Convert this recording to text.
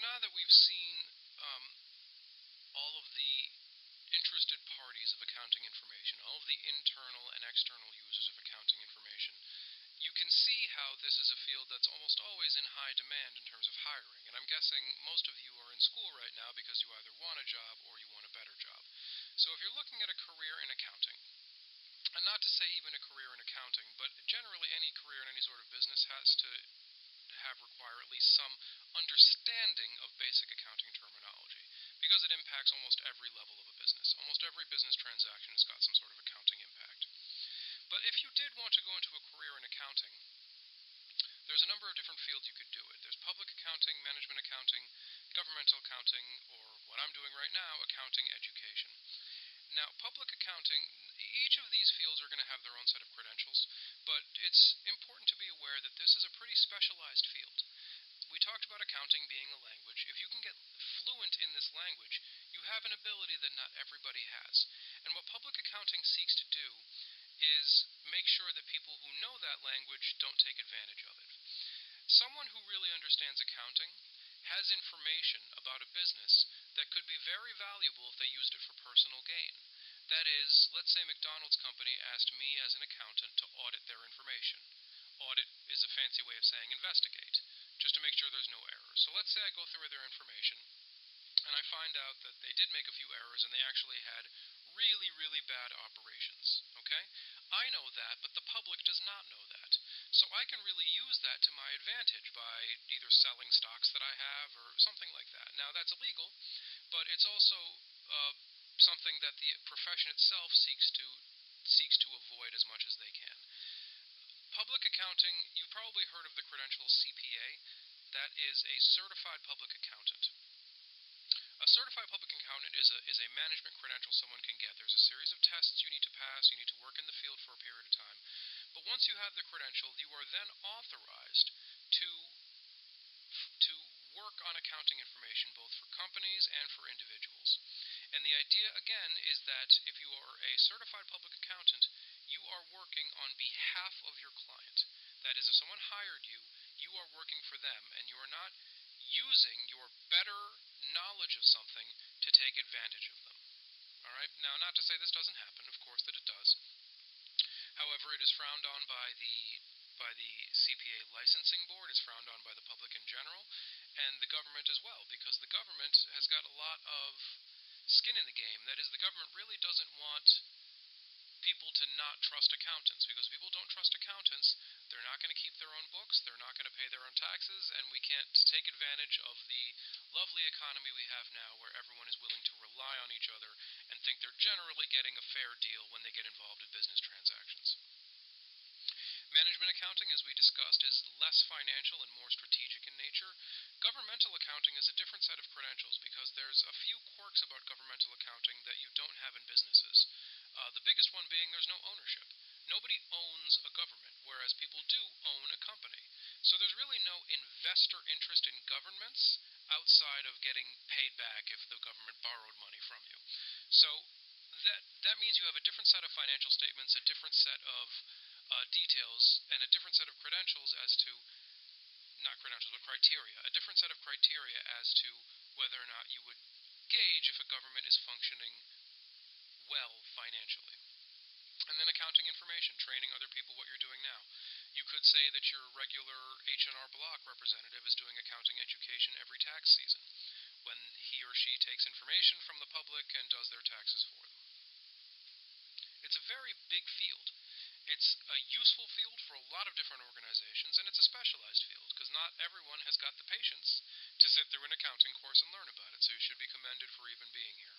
now that we've seen all of the interested parties of accounting information, all of the internal and external users of accounting information, you can see how this is a field that's almost always in high demand in terms of hiring. And I'm guessing most of you are in school right now because you either want a job or you want a better job. So if you're looking at a career in accounting, and not to say even a career in accounting, but generally any career in any sort of business has to require at least some understanding of basic accounting terminology, because it impacts almost every level of a business. Almost every business transaction has got some sort of accounting impact. But if you did want to go into a career in accounting, there's a number of different fields you could do it. There's public accounting, management accounting, governmental accounting, or what I'm doing right now, accounting education. Now, public accounting, each of these fields are going to have their own set of credentials, but it's important to be aware that this is a pretty specialized field. We talked about accounting being a language. If you can get fluent in this language, you have an ability that not everybody has. And what public accounting seeks to do is make sure that people who know that language don't take advantage of it. Someone who really understands accounting has information about a business that could be very valuable if they used it for personal gain. That is, let's say McDonald's company asked me as an accountant to audit their information. Audit is a fancy way of saying investigate, just to make sure there's no errors. So let's say I go through their information, and I find out that they did make a few errors and they actually had really, really bad operations, okay? I know that, but the public does not know that. So I can really use that to my advantage by either selling stocks that I have or something like that. Now, that's illegal, but it's also something that the profession itself seeks to avoid as much as they can. Public accounting, you've probably heard of the credential CPA. That is a certified public accountant. A certified public accountant is a management credential someone can get. There's a series of tests you need to pass. You need to work in the field for a period of time. But once you have the credential, you are then authorized to work on accounting information both for companies and for individuals. And the idea, again, is that if you are a certified public accountant, you are working on behalf of your client. That is, if someone hired you, you are working for them, and you are not using your better knowledge of something to take advantage of them. Alright? Now, not to say this doesn't happen, of course that it does. However, it is frowned on by the CPA licensing board, it's frowned on by the public in general, and the government as well, because the government has got a lot of skin in the game. That is, the government really doesn't want people to not trust accountants, because if people don't trust accountants, they're not going to keep their own books, they're not going to pay their own taxes, and we can't take advantage of the lovely economy we have now where everyone is willing to rely on each other and think they're generally getting a fair deal when they get involved in business transactions. Management accounting, as we discussed, is less financial and more strategic in nature. Governmental accounting is a different set of credentials because there's a few quirks about governmental accounting that you don't have in businesses. The biggest one being there's no ownership. Nobody owns a government, whereas people do own a company. So there's really no investor interest in governments outside of getting paid back if the government borrowed money from you. So that means you have a different set of financial statements, a different set of details, and a different set of credentials as to, not credentials, but criteria, a different set of criteria as to whether or not you would gauge if a government is functioning well financially. And then accounting information, training other people what you're doing now. You could say that your regular H&R Block representative is doing accounting education every tax season, when he or she takes information from the public and does their taxes for them. It's a very big field. It's a useful field for a lot of different organizations, and it's a specialized field, because not everyone has got the patience to sit through an accounting course and learn about it, so you should be commended for even being here.